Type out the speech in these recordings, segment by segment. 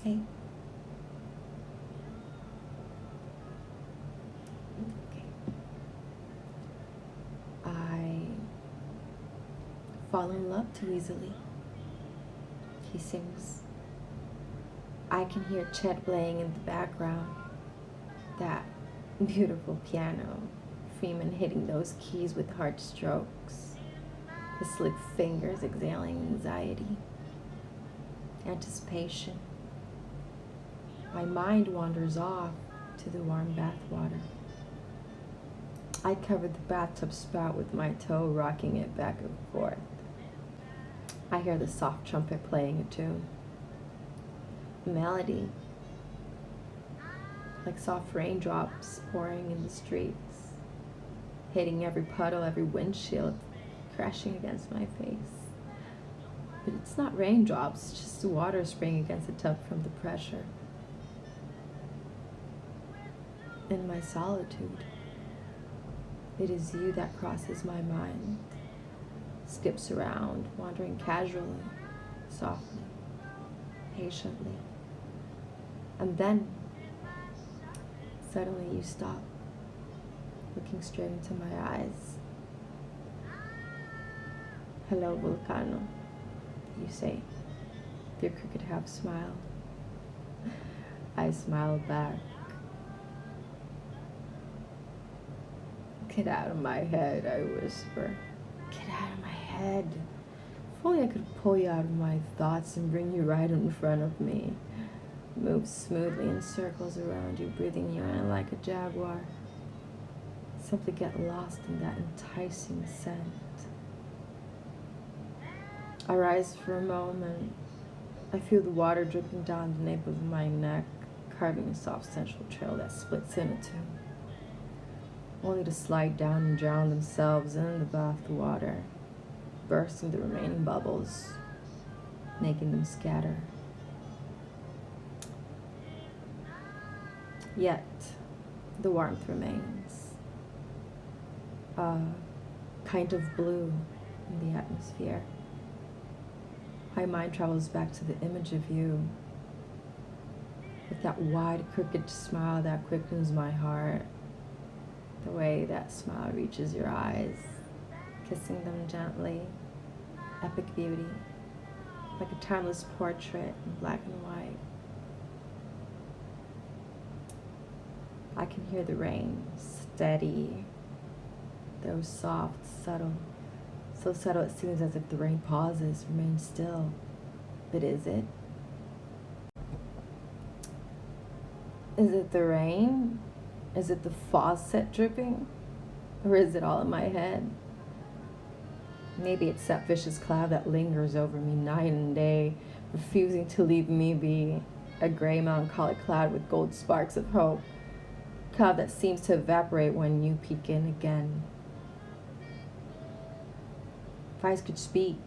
say? Okay. I fall in love too easily, he sings. I can hear Chet playing in the background, that beautiful piano, Freeman hitting those keys with hard strokes, his slick fingers exhaling anxiety, anticipation. My mind wanders off to the warm bathwater. I covered the bathtub spout with my toe, rocking it back and forth. I hear the soft trumpet playing a tune, a melody, like soft raindrops pouring in the streets, hitting every puddle, every windshield, crashing against my face. But it's not raindrops, it's just the water spraying against the tub from the pressure. In my solitude, it is you that crosses my mind, skips around, wandering casually, softly, patiently. And then, suddenly you stop, looking straight into my eyes. Hello, Volcano, you say, with your crooked half smile. I smile back. Get out of my head, I whisper. Get out of my head. If only I could pull you out of my thoughts and bring you right in front of me. Move smoothly in circles around you, breathing you in like a jaguar. Simply get lost in that enticing scent. I rise for a moment. I feel the water dripping down the nape of my neck, carving a soft central trail that splits into two, only to slide down and drown themselves in the bath water, bursting the remaining bubbles, making them scatter. Yet, the warmth remains, a kind of blue in the atmosphere. My mind travels back to the image of you, with that wide, crooked smile that quickens my heart, the way that smile reaches your eyes, kissing them gently, epic beauty, like a timeless portrait in black and white. I can hear the rain, steady, though soft, subtle. So subtle it seems as if the rain pauses, remains still. But is it? Is it the rain? Is it the faucet dripping? Or is it all in my head? Maybe it's that vicious cloud that lingers over me night and day, refusing to leave me be. A gray melancholic cloud with gold sparks of hope. Cloud that seems to evaporate when you peek in again. If eyes could speak,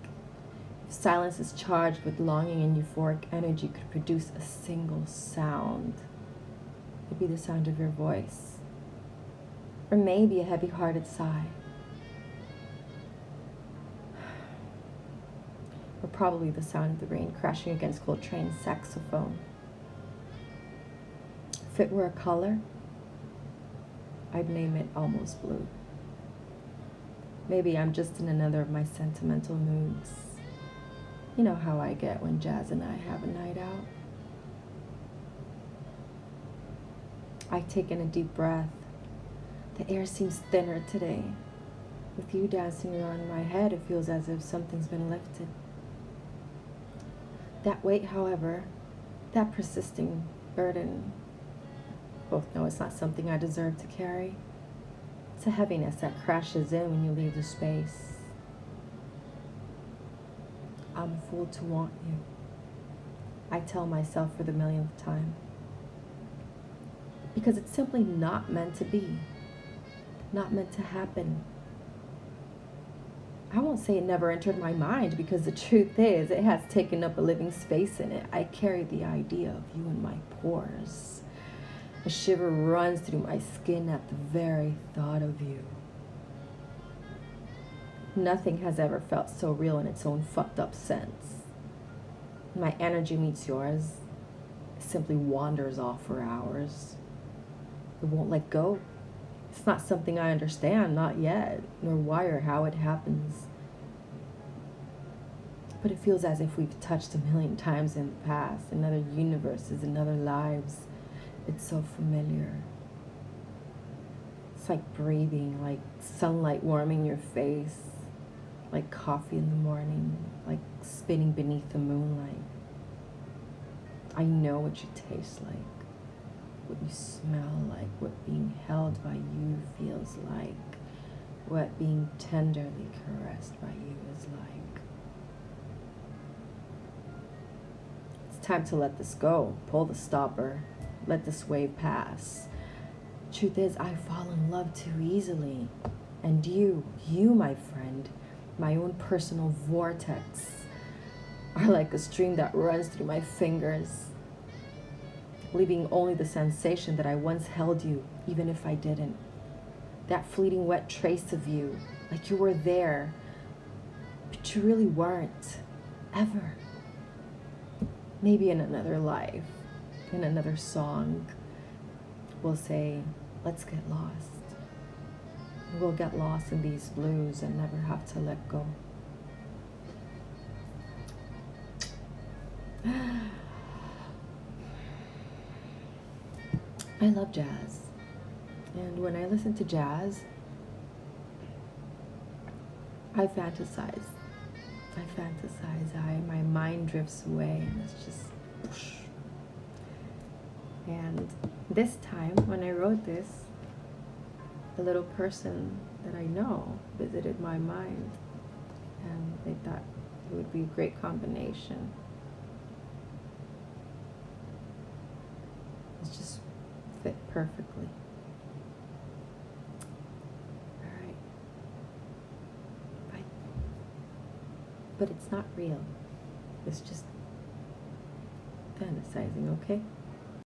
if silence is charged with longing and euphoric energy could produce a single sound, it'd be the sound of your voice. Or maybe a heavy-hearted sigh. Or probably the sound of the rain crashing against Coltrane's saxophone. If it were a color, I'd name it almost blue. Maybe I'm just in another of my sentimental moods. You know how I get when Jazz and I have a night out. I take in a deep breath. The air seems thinner today. With you dancing around my head, it feels as if something's been lifted. That weight, however, that persisting burden, both know it's not something I deserve to carry. It's a heaviness that crashes in when you leave the space. I'm a fool to want you, I tell myself for the millionth time. Because it's simply not meant to be, not meant to happen. I won't say it never entered my mind, because the truth is, it has taken up a living space in it. I carry the idea of you in my pores. A shiver runs through my skin at the very thought of you. Nothing has ever felt so real in its own fucked up sense. My energy meets yours. simply wanders off for hours. It won't let go. It's not something I understand, not yet, nor why or how it happens. But it feels as if we've touched a million times in the past, in other universes, in other lives. It's so familiar. It's like breathing, like sunlight warming your face, like coffee in the morning, like spinning beneath the moonlight. I know what you taste like, what you smell like, what being held by you feels like, what being tenderly caressed by you is like. It's time to let this go. Pull the stopper. Let this wave pass. Truth is, I fall in love too easily. And you, my friend, my own personal vortex, are like a stream that runs through my fingers, leaving only the sensation that I once held you, even if I didn't. That fleeting wet trace of you, like you were there, but you really weren't, ever. Maybe in another life, in another song, we'll say, let's get lost. We'll get lost in these blues and never have to let go. I love jazz. And when I listen to jazz, I fantasize. My mind drifts away and it's just whoosh. And this time, when I wrote this, a little person that I know visited my mind, and they thought it would be a great combination. It just fit perfectly. All right. Bye. But it's not real. It's just fantasizing, okay?